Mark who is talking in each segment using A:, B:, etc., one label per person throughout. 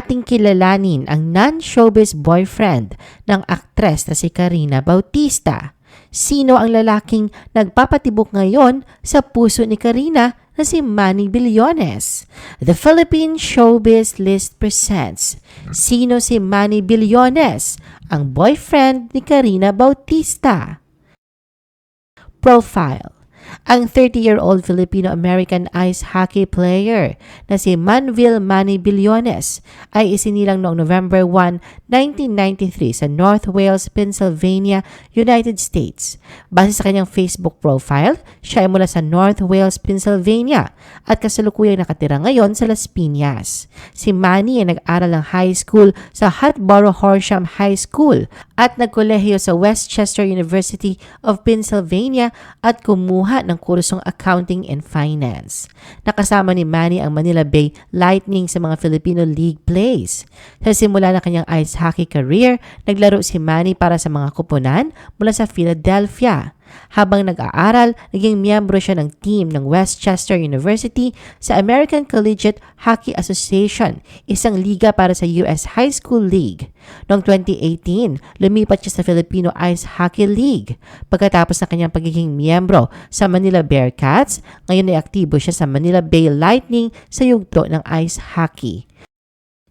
A: ating kilalanin ang non-showbiz boyfriend ng aktres na si Karina Bautista. Sino ang lalaking nagpapatibok ngayon sa puso ni Karina na si Manny Billones? The Philippine Showbiz List presents Sino si Manny Billones, ang boyfriend ni Karina Bautista? Profile. Ang 30-year-old Filipino-American ice hockey player na si Manville Manny Billones ay isinilang noong November 1, 1993 sa North Wales, Pennsylvania, United States. Base sa kanyang Facebook profile, siya ay mula sa North Wales, Pennsylvania at kasalukuyang nakatira ngayon sa Las Piñas. Si Manny ay nag-aral ng high school sa Hatboro Horsham High School at nagkolehiyo sa Westchester University of Pennsylvania at kumuha ng kursong Accounting and Finance. Nakasama ni Manny ang Manila Bay Lightning sa mga Filipino League plays. Sa simula ng kanyang ice hockey career, naglaro si Manny para sa mga kupunan mula sa Philadelphia. Habang nag-aaral, naging miyembro siya ng team ng Westchester University sa American Collegiate Hockey Association, isang liga para sa US High School League. Noong 2018, lumipat siya sa Filipino Ice Hockey League. Pagkatapos ng kanyang pagiging miyembro sa Manila Bearcats, ngayon ay aktibo siya sa Manila Bay Lightning sa yugto ng ice hockey.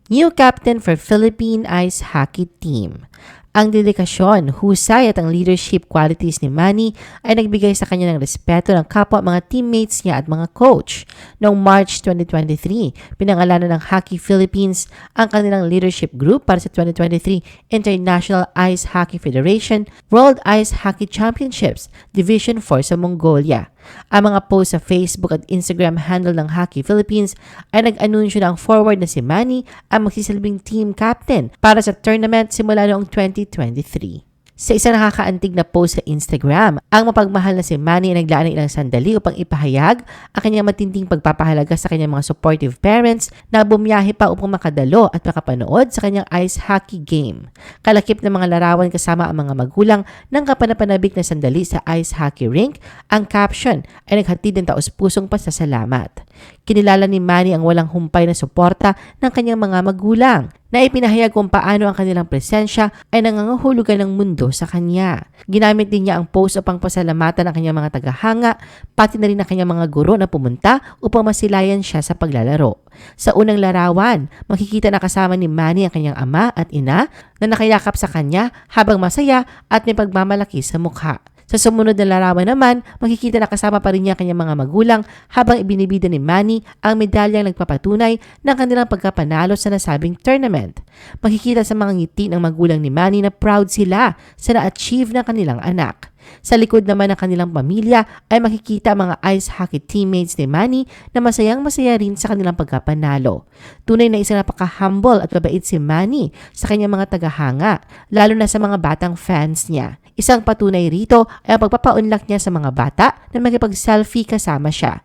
A: New captain for Philippine Ice Hockey Team. Ang dedikasyon, husay at ang leadership qualities ni Manny ay nagbigay sa kanya ng respeto ng kapwa mga teammates niya at mga coach. Noong March 2023, pinangalanan ng Hockey Philippines ang kanilang leadership group para sa 2023 International Ice Hockey Federation World Ice Hockey Championships Division 4 sa Mongolia. Ang mga post sa Facebook at Instagram handle ng Hockey Philippines ay nag-anunsyo na ang forward na si Manny ang magsisilbing team captain para sa tournament simula noong 2023. Sa isang nakakaantig na post sa Instagram, ang mapagmahal na si Manny ay naglaan ng ilang sandali upang ipahayag ang kanyang matinding pagpapahalaga sa kanyang mga supportive parents na bumiyahe pa upang makadalo at makapanood sa kanyang ice hockey game. Kalakip ng mga larawan kasama ang mga magulang ng kapanapanabik na sandali sa ice hockey rink, ang caption ay naghatid ng taos-pusong pasasalamat. Kinilala ni Manny ang walang humpay na suporta ng kanyang mga magulang na ipinahayag kung paano ang kanilang presensya ay nangangahulugan ng mundo sa kanya. Ginamit din niya ang post upang pasalamatan ang kanyang mga tagahanga, pati na rin ang kanyang mga guro na pumunta upang masilayan siya sa paglalaro. Sa unang larawan, makikita na kasama ni Manny ang kanyang ama at ina na nakayakap sa kanya habang masaya at may pagmamalaki sa mukha. Sa sumunod na larawan naman, makikita na kasama pa rin niya kanyang mga magulang habang ibinibida ni Manny ang medalyang nagpapatunay ng kanilang pagkapanalo sa nasabing tournament. Makikita sa mga ngiti ng magulang ni Manny na proud sila sa na-achieve ng kanilang anak. Sa likod naman ng kanilang pamilya ay makikita ang mga ice hockey teammates ni Manny na masayang-masaya rin sa kanilang pagkapanalo. Tunay na isang napaka-humble at mabait si Manny sa kanyang mga tagahanga, lalo na sa mga batang fans niya. Isang patunay rito ay ang pagpapaunlak niya sa mga bata na makipag-selfie kasama siya.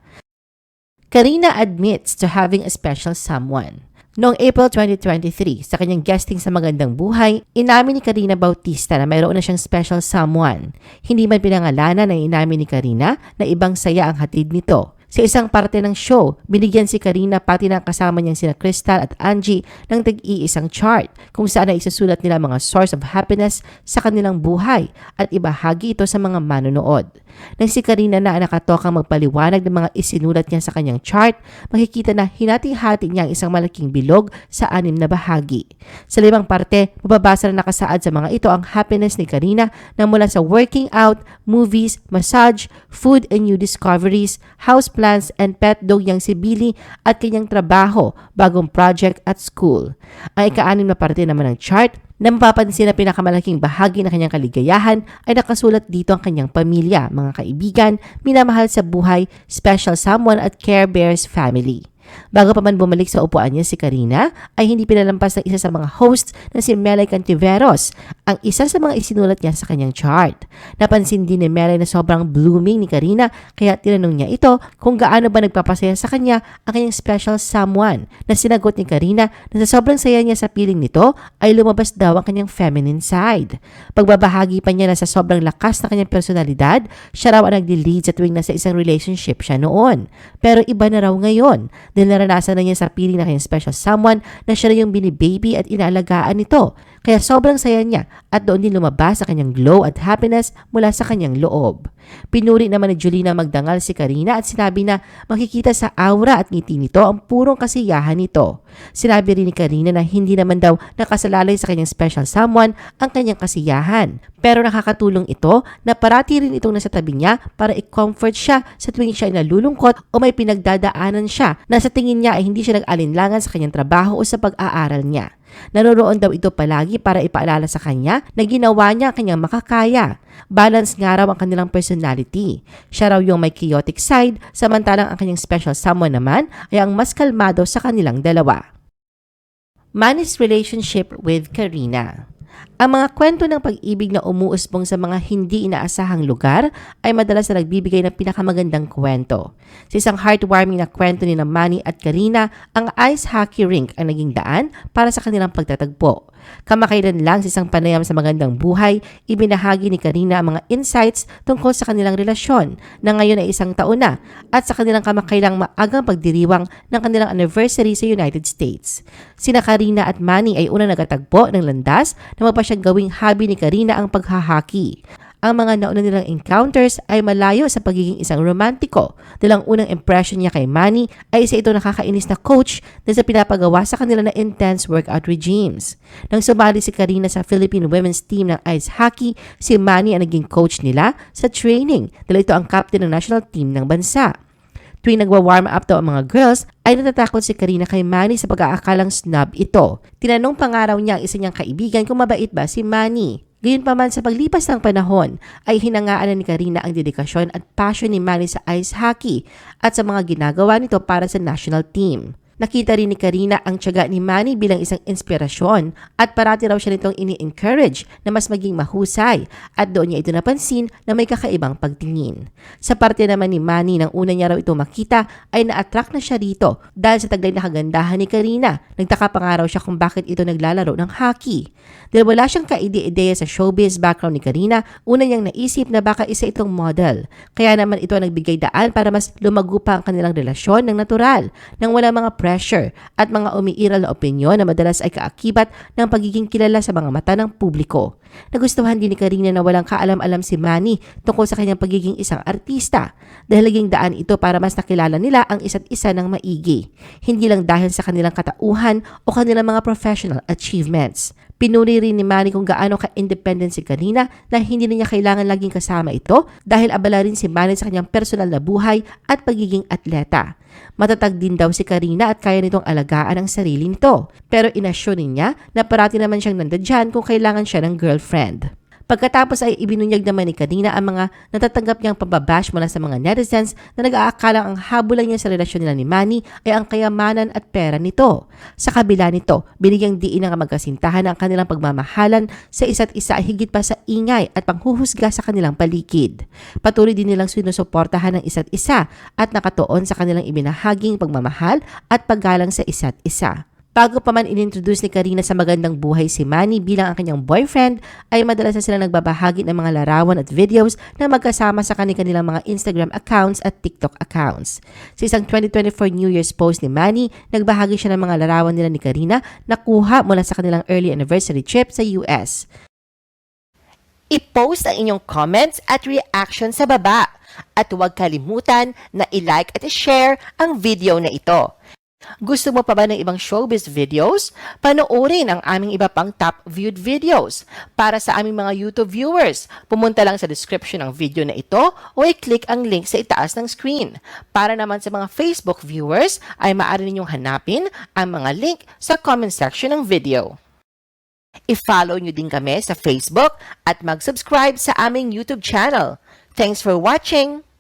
A: Karina admits to having a special someone. Noong April 2023, sa kanyang guesting sa Magandang Buhay, inamin ni Karina Bautista na mayroon na siyang special someone. Hindi man pinangalanan na inamin ni Karina na ibang saya ang hatid nito. Sa isang parte ng show, binigyan si Karina pati ng kasama niyang sina Crystal at Angie ng tag-iisang chart kung saan ay isusulat nila mga source of happiness sa kanilang buhay at ibahagi ito sa mga manonood. Nang si Karina na nakatokang magpaliwanag ng mga isinulat niya sa kanyang chart, makikita na hinati-hati niya ang isang malaking bilog sa 6 na bahagi. Sa 5 parte, mababasa na nakasaad sa mga ito ang happiness ni Karina na mula sa working out, movies, massage, food and new discoveries, house plans and pet dog niyang si Billy at kanyang trabaho, bagong project at school. Ang ika-6 na parte naman ng chart na mapapansin na pinakamalaking bahagi ng kanyang kaligayahan ay nakasulat dito ang kanyang pamilya, mga kaibigan, minamahal sa buhay, special someone at Care Bears family. Bago pa man bumalik sa upuan niya si Karina, ay hindi pinalampas ng isa sa mga hosts na si Melay Cantiveros, ang isa sa mga isinulat niya sa kanyang chart. Napansin din ni Melay na sobrang blooming ni Karina, kaya tinanong niya ito kung gaano ba nagpapasaya sa kanya ang kanyang special someone, na sinagot ni Karina na sa sobrang saya niya sa piling nito ay lumabas daw ang kanyang feminine side. Pagbabahagi pa niya na sa sobrang lakas na kanyang personalidad, siya raw ang nagli-lead sa tuwing nasa isang relationship siya noon. Pero iba na raw ngayon. Dahil naranasan na niya sa piling na kanyang special someone na siya na yung binibaby at inaalagaan nito. Kaya sobrang saya niya at doon din lumabas sa kanyang glow at happiness mula sa kanyang loob. Pinuri naman ni Julina magdangal si Karina at sinabi na makikita sa aura at ngiti nito ang purong kasiyahan nito. Sinabi rin ni Karina na hindi naman daw nakasalalay sa kanyang special someone ang kanyang kasiyahan. Pero nakakatulong ito na parati rin itong nasa tabi niya para i-comfort siya sa tuwing siya ay nalulungkot o may pinagdadaanan siya na sa tingin niya ay hindi siya nag-alinlangan sa kanyang trabaho o sa pag-aaral niya. Naroroon daw ito palagi para ipaalala sa kanya na ginawa niya ang kanyang makakaya. Balance nga raw ang kanilang personality. Siya raw yung may chaotic side, samantalang ang kanyang special someone naman ay ang mas kalmado sa kanilang dalawa. Manny's relationship with Karina. Ang mga kwento ng pag-ibig na umuusbong sa mga hindi inaasahang lugar ay madalas na nagbibigay ng pinakamagandang kwento. Sa isang heartwarming na kwento ni Manny at Karina, ang ice hockey rink ang naging daan para sa kanilang pagtatagpo. Kamakailan lang sa isang panayam sa magandang buhay, ibinahagi ni Karina ang mga insights tungkol sa kanilang relasyon na ngayon ay 1 taon na at sa kanilang kamakailang maagang pagdiriwang ng kanilang anniversary sa United States. Sina Karina at Manny ay unang nagatagpo ng landas na siyang gawing hobby ni Karina ang paghahaki. Ang mga nauna nilang encounters ay malayo sa pagiging isang romantiko dahil ang unang impression niya kay Manny ay isa ito nakakainis na coach dahil sa pinapagawa sa kanila na intense workout regimes. Nang sumali si Karina sa Philippine women's team ng ice hockey, si Manny ang naging coach nila sa training dahil ito ang captain ng national team ng bansa. Tuwing nagwa-warm up daw ang mga girls, ay natatakot si Karina kay Manny sa pag-aakalang snob ito. Tinanong pangaraw niya ang isa niyang kaibigan kung mabait ba si Manny. Gayunpaman sa paglipas ng panahon, ay hinangaan na ni Karina ang dedikasyon at passion ni Manny sa ice hockey at sa mga ginagawa nito para sa national team. Nakita rin ni Karina ang tiyaga ni Manny bilang isang inspirasyon at parati raw siya nitong ini-encourage na mas maging mahusay at doon niya ito napansin na may kakaibang pagtingin. Sa parte naman ni Manny nang una niya raw ito makita ay na-attract na siya rito dahil sa taglay na kagandahan ni Karina. Nagtaka pa nga raw siya kung bakit ito naglalaro ng hockey. Dahil wala siyang kaide-ideya sa showbiz background ni Karina, una niyang naisip na baka isa itong model. Kaya naman ito ang nagbigay daan para mas lumago pa ang kanilang relasyon ng natural nang wala mga pressure at mga umiiral na opinyon na madalas ay kaakibat ng pagiging kilala sa mga mata ng publiko. Nagustuhan din ni Karina na walang kaalam-alam si Manny tungkol sa kanyang pagiging isang artista dahil naging daan ito para mas nakilala nila ang isa't isa ng maigi, hindi lang dahil sa kanilang katauhan o kanilang mga professional achievements. Pinuri rin ni Manny kung gaano ka-independent si Karina na hindi na niya kailangan laging kasama ito dahil abala rin si Manny sa kanyang personal na buhay at pagiging atleta. Matatag din daw si Karina at kaya nitong alagaan ang sarili nito. Pero inassure niya na parati naman siyang nandyan kung kailangan siya ng girlfriend. Pagkatapos ay ibinunyag naman ni Karina ang mga natatanggap niyang pababash mula sa mga netizens na nag-aakalang ang habulan niya sa relasyon nila ni Manny ay ang kayamanan at pera nito. Sa kabila nito, binigyang diin ng magkasintahan ang kanilang pagmamahalan sa isa't isa higit pa sa ingay at panghuhusga sa kanilang paligid. Patuloy din nilang sinusuportahan ng isa't isa at nakatuon sa kanilang ibinahaging pagmamahal at paggalang sa isa't isa. Bago pa man inintroduce ni Karina sa magandang buhay si Manny bilang ang kanyang boyfriend, ay madalas na sila nagbabahagi ng mga larawan at videos na magkasama sa kanilang mga Instagram accounts at TikTok accounts. Sa isang 2024 New Year's post ni Manny, nagbahagi siya ng mga larawan nila ni Karina na kuha mula sa kanilang early anniversary trip sa US. I-post ang inyong comments at reaction sa baba at huwag kalimutan na i-like at i-share ang video na ito. Gusto mo pa ba ng ibang showbiz videos? Panoorin ang aming iba pang top viewed videos. Para sa aming mga YouTube viewers, pumunta lang sa description ng video na ito o i-click ang link sa itaas ng screen. Para naman sa mga Facebook viewers, ay maaari ninyong hanapin ang mga link sa comment section ng video. I-follow nyo din kami sa Facebook at mag-subscribe sa aming YouTube channel. Thanks for watching!